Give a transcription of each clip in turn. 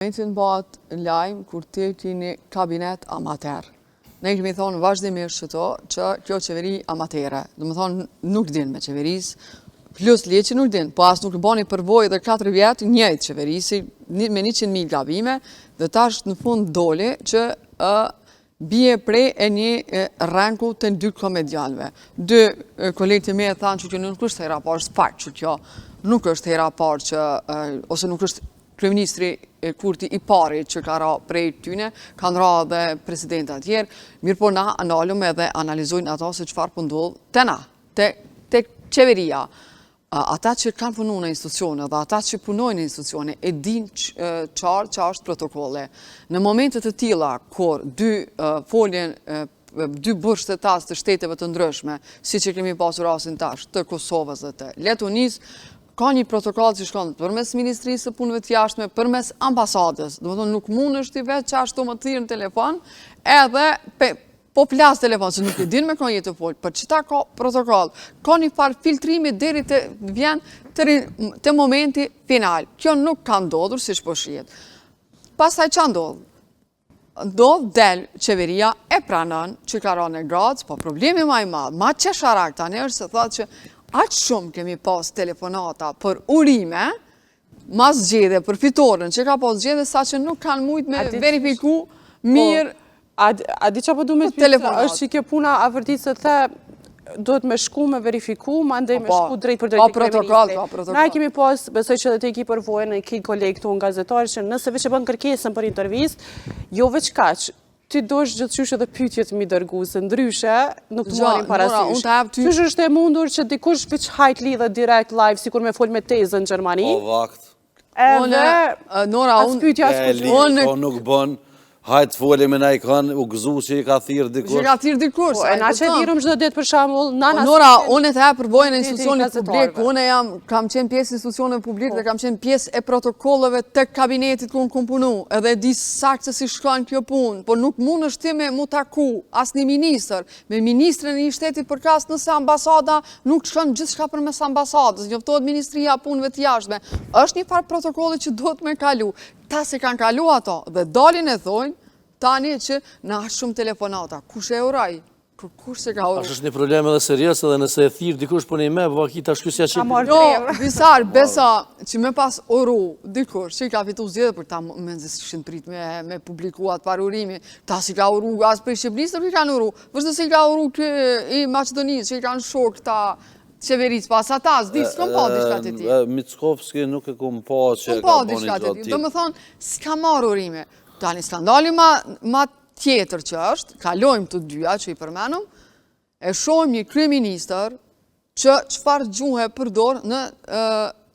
Momentin bëhet lajm kur ti keni kabinet amater. Ne kemi thonë vazhdimisht që kjo qeveri amatere. Do të thonë nuk din me qeveris, plus liçi nuk din, po as nuk bani përvojë dhe 4 vjet njëjtë qeverisi me 100.000 gabime dhe tash në fund doli që bie prej e një ranku të 2 komedianëve. 2 kolegë të mi e thanë që kjo nuk është hera parë, s'fakt që kjo nuk është hera parë që, ose nuk është kryeministri Kurti i pari që ka ra prej tyne, kanë ra dhe presidentat tjerë, mirë po na analum edhe analizojnë ato se çfarë po ndodh te na, te qeveria. Ata që kanë punu në institucione dhe ata që punojnë në institucione e din qartë që është protokolle. Në momentet të tilla, kur 2 foljen 2 bështetas të shteteve të ndryshme, si që kemi pasur rasin tash, të Kosovës dhe të Letonisë, ka një protokoll që shkon përmes Ministrisë së Punëve të Jashtme, përmes ambasadës. Do të thonë nuk mund është i vetë që ashtu më thirrë në telefon, edhe po plas telefon, se nuk e din me kënë jetë të folë, për qëta ka protokoll, ka një farë filtrimi deri të vjen të momenti final. Kjo nuk ka ndodhur, si shpo shihet. Pastaj që ndodhë? Ndodhë del qeveria e pranon që ka ra në gradës, po problemi ma i madhë, ma qesharak tani është se thotë që aqë shumë kemi pas telefonata për urime, mas zgjedhje, për fitoren që ka pas zgjedhje, sa që nuk kanë mujt me verifiku mirë. A di që po du me të pjëtë, është që kjo puna a vërtit se the, do të me shku me verifiku, ma ndej me shku drejt për drejt të kreministri. Na kemi pas, besoj që dhe te ki përvojnë e ki kolegë të unë gazetarë, që nëse veç e bën kërkesën për intervist, jo veç kaq, ti dosh gjithçysh edhe pyetjet mi dërgu, se ndryshe nuk të marrin parasysh. Qysh është e mundur që dikush veç hajt lidhe direkt live, sikur me fol me tezën në Gjermani? O, vakt. As pyetja as Po nuk bën. Hajtë fole me na i kanë u gëzu që i ka thirë dikush. Që i ka thirë dikush. E na që dirëm çdo ditë për shembull, Nora, unë e the përvojën e institucionit publik, unë kam qenë pjesë institucionit publik dhe kam qenë pjesë e protokolleve të kabinetit ku unë kom punu, edhe di saktë se si shkon kjo punë, por nuk mund është ti me mu taku as një ministër, me ministrën e një shteti përkas nëse ambasada nuk shkon gjithçka përmes ambasadës, njoftohet Ministria e Punëve të Jashtme. Është një farë protokolli që duhet me kalu. Ta se kanë kalu ato dhe dalin e thojnë, tani që na shumë telefonata. Kush e uraj? Kush se ka uraj? Ashtë është një problem edhe serios edhe nëse e thirë dikush për një me, vakita shkysja që... Jo, Visar, besa që me pas uru dikush, që i ka fitu zjedhe, për ta me nëzis këshin prit me publikuat par urimi, ta si ka uru as për Shqipërisë, nuk i kanë uru. Vështë si ka uru i Macedonisë, që i kanë shok ta qeverisë, pas ata, s'di, s'kom pa diçka të ti. Mickovski nuk e kom pa që ka pa diçka të ti. Do më thonë, s'ka marrë urime. Tani skandali ma tjetër që është, kalojmë të dyja që i përmenum, e shohim një kryeministër që çfarë gjuhë përdor në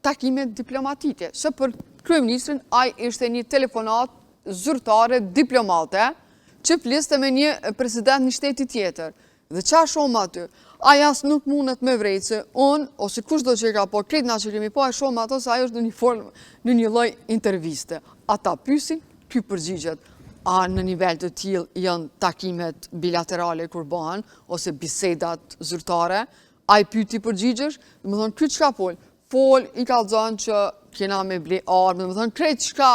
takimet diplomatike. Se për kryeministrin ai ishte një telefonat zyrtare diplomate që fliste me një president një shteti tjetër. Dhe qa shohim aty? Ai as nuk mundet me vrejtë se unë, ose kushdo që ka po, kretë na që kemi po, e shohim ato se ajo është në një lloj interviste. Ata pysin, ky përgjigjet. A në nivel të tillë janë takimet bilaterale kur bëhen, ose bisedat zyrtare, a i pyti përgjigjesh, dhe më thonë, ky çka fol, i kallëzon që kena me ble armë, dhe më thonë, krejt çka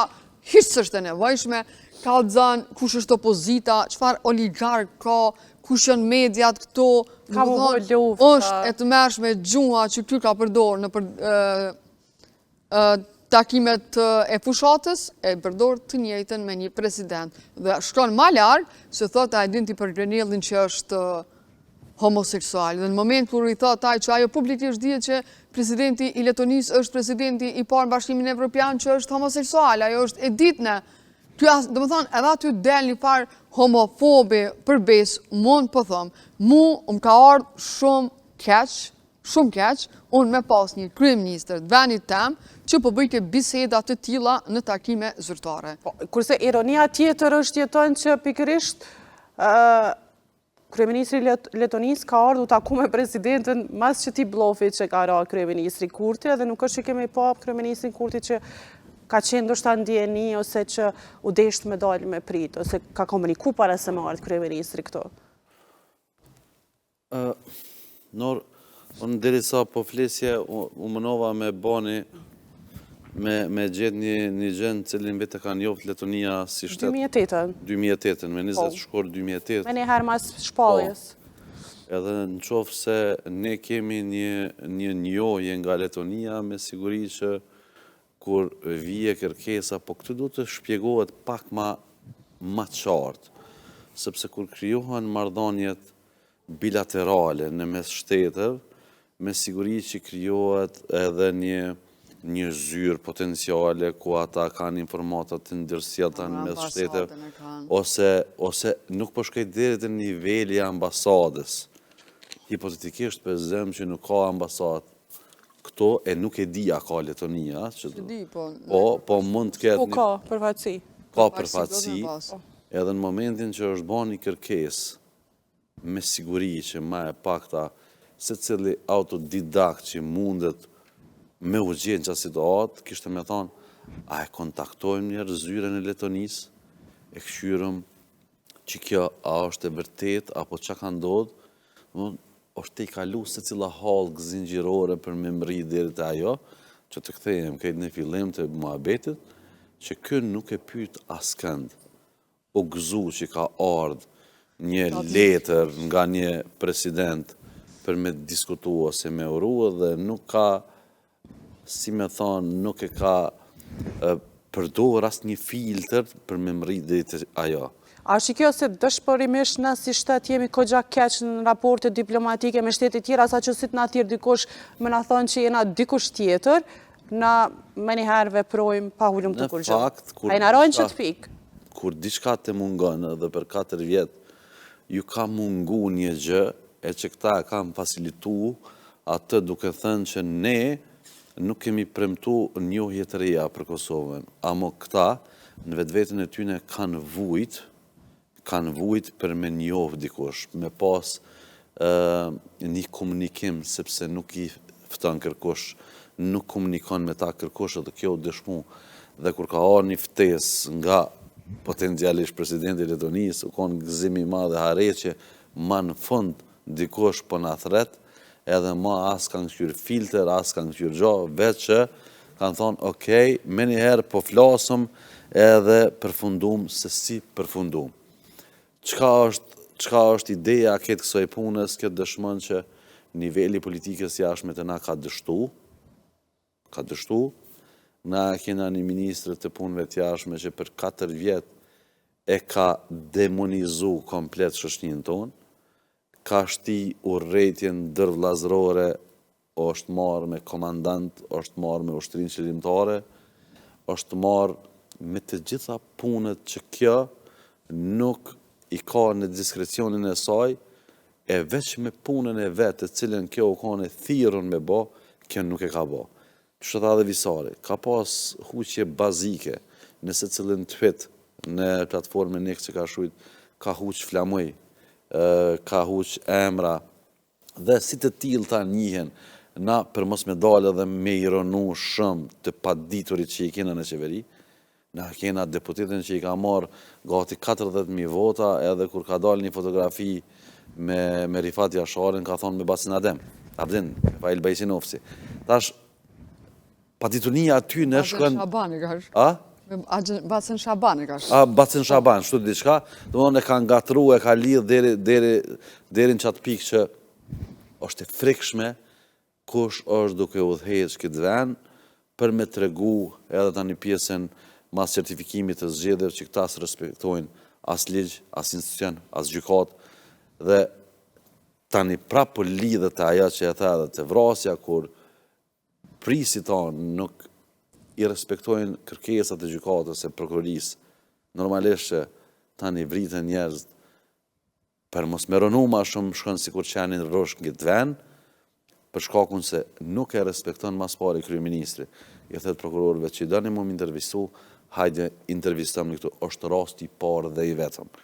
hiç s'është e nevojshme, kallëzon kush është opozita, çfarë oligark ka, kush janë mediat këto, ka më lufta. Është e të mërshme gjuha që ky ka përdor në takimet e fushatës, e përdor të njëjtën me një president. Dhe shkon ma larg, se thot a e din ti për Grenellin që është homoseksual. Dhe në moment kur i thot ai që ajo publikisht dihet që presidenti i Letonisë është presidenti i parë në Bashkimin Evropian që është homoseksual, ajo është e ditne. Do më thonë, edhe aty del një farë homofobi përbes, mund po thëmë, më ka ardhë shumë keq, unë me pas një kryeministër të vendit tem, që po bëjke biseda të tilla në takime zyrtare. Kurse ironia tjetër është jeton që pikërisht kryeministri Letonisë ka ardhur taku me presidentin mas që ti blofi që ka ra kryeministri Kurti, dhe nuk është që kemi pa kryeministrin Kurti që ka qenë ndoshta ndjeni ose që u desht me dalë me prit, ose ka komuniku para se më ardhë kryeministri këto? Unë deri sa po flesje, u mënova me bani me gjetë një gjënë cilin vetë ka njoft Letonia si shtetë. 2008. 2008, me 20 shkor 2008. Me njëherë mas shpalljes. Edhe në qofë se ne kemi një njohje nga Letonia, me siguri që kur vije kërkesa, po këtë du të shpjegohet pak ma qartë, sepse kur kryohen marrëdhëniet bilaterale në mes shtetëve, me siguri që kryohet edhe një zyrë potenciale ku ata kanë informatat të ndërsjellta në mes shtetëve, ose nuk po shkojnë deri te niveli i ambasadës. Hipotetikisht për zëm që nuk ka ambasadë këto, e nuk e di a ka Letonia, po mund të ketë... Po ka, përfatësi. Ka përfatësi, edhe në momentin që është bën një kërkesë, me siguri që ma e pakta, se cili autodidakt që mundet me u gjenë që situatë, kishte me thonë, a e kontaktojmë njerë zyren e Letonisë, e këshyrëm që kjo a është e vërtet, apo që ka ndodhë, është te i kalu se cila halë gëzingjirore për me mri deri të ajo, që të kthejem këtë në fillim të muhabetit, që kë nuk e pyet askënd, o gëzu që ka ardhë një letër nga një president për me diskutu ose me uru, dhe nuk ka, si me thonë, nuk e ka përdor as një filtr për me mri deri të ajo. A shikjo se dëshpërimisht na si shtet jemi kogja keq në raporte diplomatike me shtetet tjera, sa që si të na tjerë dikush me na thonë që jena dikush tjetër, na me njëherë veprojmë pa hullum të kur gjë. A i narojnë që të pikë. Kur diçka të mungon edhe për 4 vjetë, ju ka mungu një gjë, e që këta kam facilitu atë duke thënë që ne nuk kemi premtu njohje të reja për Kosovën, amo këta në vetën e tyne kanë vujt për me njohë dikush, me pas një komunikim, sepse nuk i fëtan kërkush, nuk komunikon me ta kërkush, edhe kjo dëshmu, dhe kur ka arë një ftes nga potencialisht presidenti Letonisë, u konë gëzimi ma dhe hareqe, ma në fund dikush për në thret, edhe ma as kanë këshyrë filter, as kanë këshyrë gjo, vetë që kanë thonë, okej, me njëherë po flasëm edhe përfundum se si përfundum. Qka është ideja këtë kësoj punës, këtë dëshmën që nivelli politikës jashme të na ka dështu, na kena një ministrë të punëve të jashme që për 4 vjetë e ka demonizu komplet shoqërinë tonë, ka shti urrejtjen dërvllazërore, është marrë me komandant, është marrë me ushtrinë qëllimtare, është marrë me të gjitha punët që kjo nuk i ka në diskrecionin e saj, e veç me punën e vetë, të cilën kjo u ka në thirrën me bo, kjo nuk e ka bo. Që tha dhe Visari, ka pas huqje bazike, nëse cilën tweet në platformën Next që ka shujt, ka huq flamuj, ka huq emra, dhe si të tillë ta njihen, na për mos me dalë dhe me ironu shumë të paditurit që i kena në qeveri, na kena deputetin që i ka marrë gati 40.000 vota, edhe kur ka dalë një fotografi me Rifat Jasharin, ka thonë me Bacin Adem, Abdin, me Fail Bajsinovsi. Tash, paditunia aty në shkën... Bacin Shaban e kash. A? Bacin Shaban e kash. Bacin Shaban, shtu të diçka, dhe më e ka ngatru, e ka lidh deri në qatë pikë që është e frikshme kush është duke udhëheq këtë vend për me tregu edhe tani pjesën mas certifikimit të zgjedhjeve që këta së respektojnë as ligj, as institucion, as gjykat, dhe tani prapë lidhet të aja që e tha edhe të vrasja, kur prisi tanë nuk i respektojnë kërkesat e gjykatës e prokurorisë, normalisht që tani vritën njerëz për mos me rënu ma shumë shkën si kur qenin rrosh në këtë vend, për shkakun se nuk e respekton mas pari kryeministri. I thëtë prokurorëve që i dëni mu më intervistu, hajde intervistam në këtu, është rasti parë dhe i vetëm.